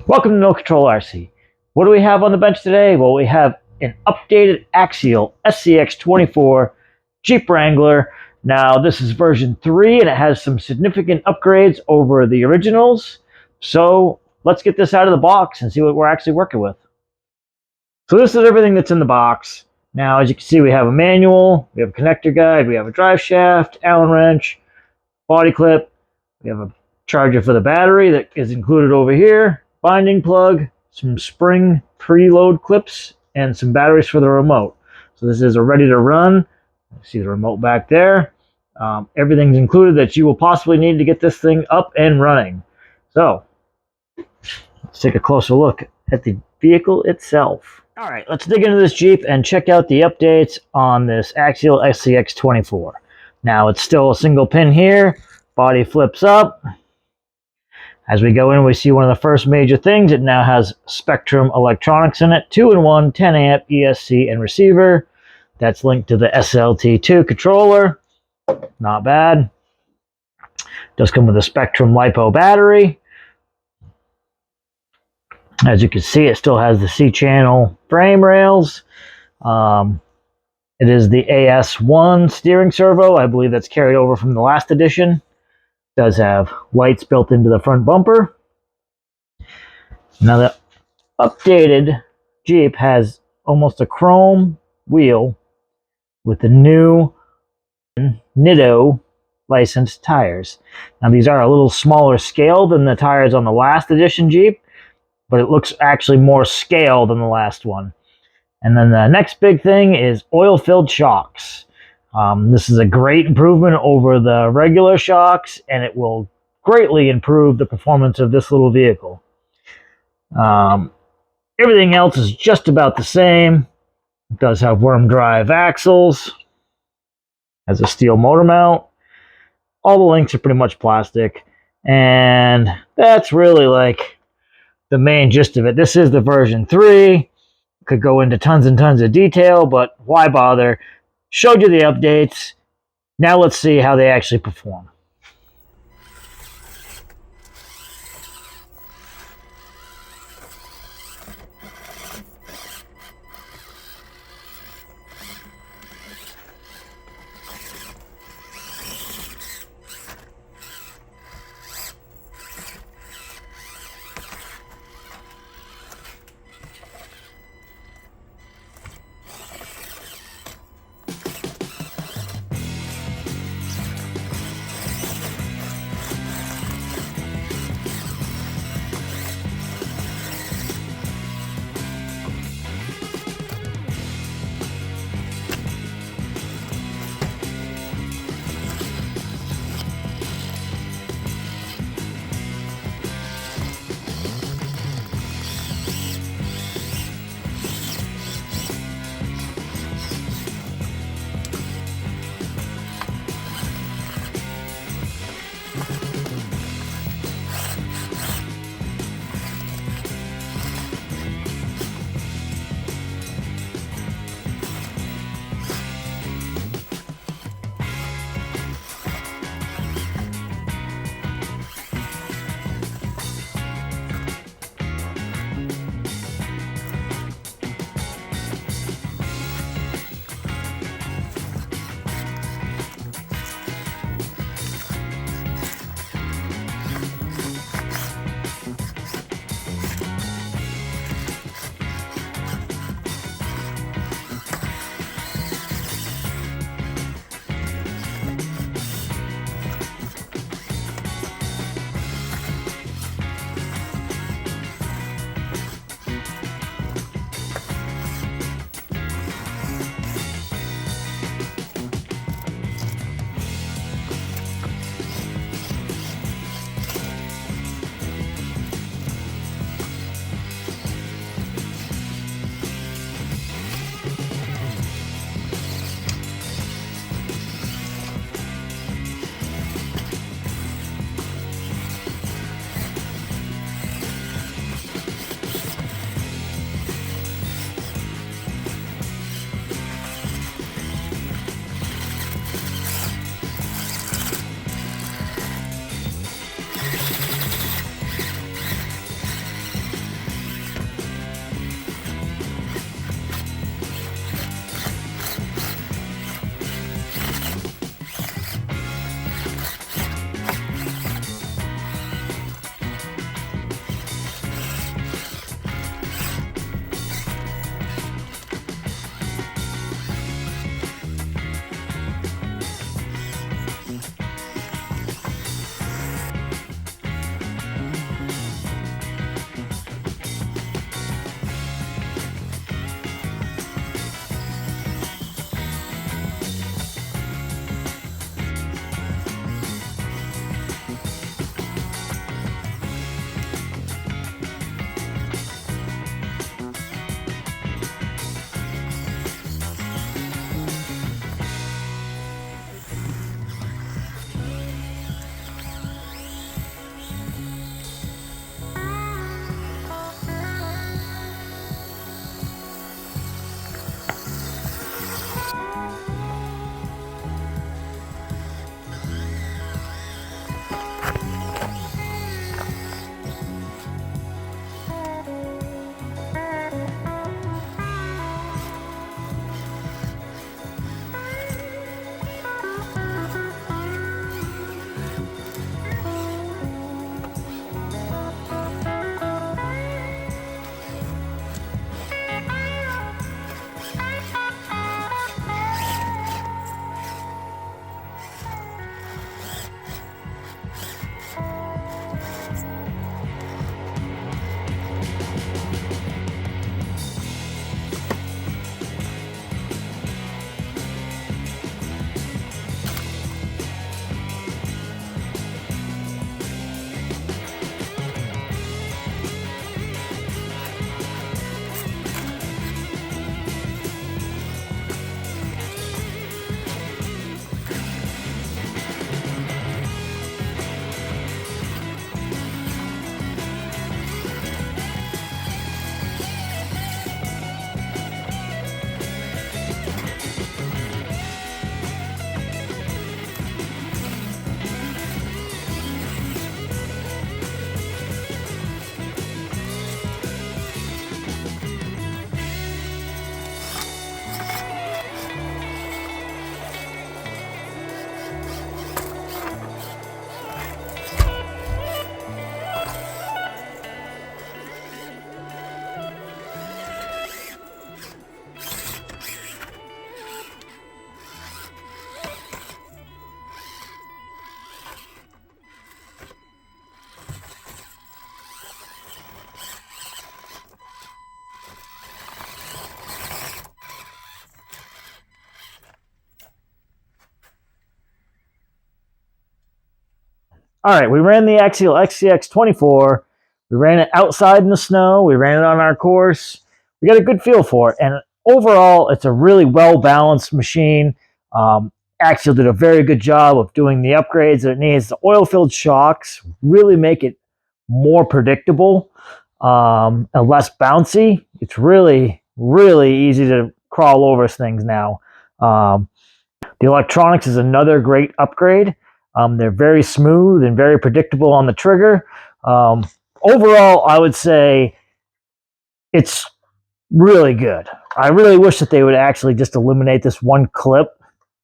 Welcome to No Control RC. What do we have on the bench today? Well, we have an updated Axial SCX24 Jeep Wrangler. Now, this is version 3, and it has some significant upgrades over the originals. So, let's get this out of the box and see what we're actually working with. So this is everything that's in the box. Now, as you can see, we have a manual, we have a connector guide, we have a drive shaft, Allen wrench, body clip, we have a charger for the battery that is included over here, binding plug, some spring preload clips, and some batteries for the remote. So this is a ready to run. See the remote back there. Everything's included that you will possibly need to get this thing up and running. So let's take a closer look at the vehicle itself. All right, let's dig into this Jeep and check out the updates on this Axial SCX24. Now it's still a single pin here. Body flips up. As we go in, we see one of the first major things. It now has Spectrum electronics in it, 2-in-1, 10 amp ESC and receiver. That's linked to the SLT2 controller. Not bad. Does come with a Spectrum LiPo battery. As you can see, it still has the C-channel frame rails. It is the AS1 steering servo. I believe that's carried over from the last edition. Does have lights built into the front bumper. Now the updated Jeep has almost a chrome wheel with the new Nitto licensed tires. Now these are a little smaller scale than the tires on the last edition Jeep, but it looks actually more scale than the last one. And then the next big thing is oil-filled shocks. This is a great improvement over the regular shocks, and it will greatly improve the performance of this little vehicle. Everything else is just about the same. It does have worm drive axles, has a steel motor mount. All the links are pretty much plastic, and that's really like the main gist of it. This is the version 3. Could go into tons and tons of detail, but why bother? Showed you the updates. Now let's see how they actually perform. All right, we ran the Axial XCX24. We ran it outside in the snow. We ran it on our course. We got a good feel for it. And overall, it's a really well-balanced machine. Axial did a very good job of doing the upgrades that it needs. The oil-filled shocks really make it more predictable and less bouncy. It's really, really easy to crawl over things now. The electronics is another great upgrade. They're very smooth and very predictable on the trigger. Overall, I would say it's really good. I really wish that they would actually just eliminate this one clip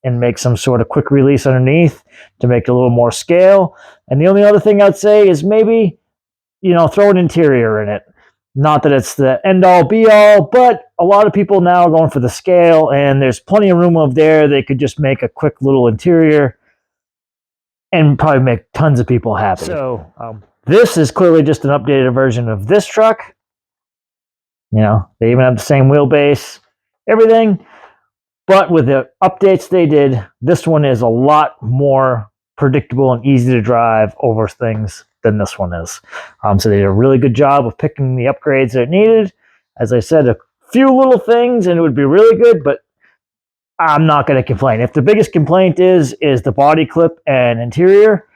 and make some sort of quick release underneath to make it a little more scale. And the only other thing I'd say is maybe, throw an interior in it. Not that it's the end all be all, but a lot of people now are going for the scale, and there's plenty of room over there. They could just make a quick little interior and probably make tons of people happy. So this is clearly just an updated version of this truck. They even have the same wheelbase, everything. But with the updates they did, this one is a lot more predictable and easy to drive over things than this one is. So they did a really good job of picking the upgrades that it needed. As I said, a few little things and it would be really good, but I'm not going to complain. If the biggest complaint is the body clip and interior,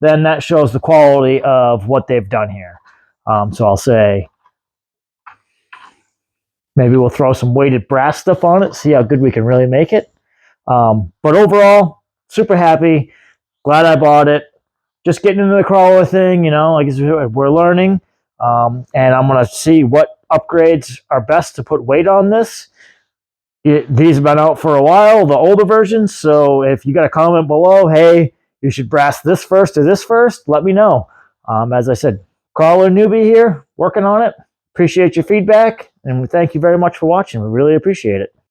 then that shows the quality of what they've done here. So I'll say maybe we'll throw some weighted brass stuff on it, see how good we can really make it. But overall, super happy. Glad I bought it. Just getting into the crawler thing, like we're learning. And I'm going to see what upgrades are best to put weight on this. These have been out for a while, the older versions. So if you got a comment below, hey, you should brass this first or this first, let me know. As I said, crawler newbie here, working on it. Appreciate your feedback, and we thank you very much for watching. We really appreciate it.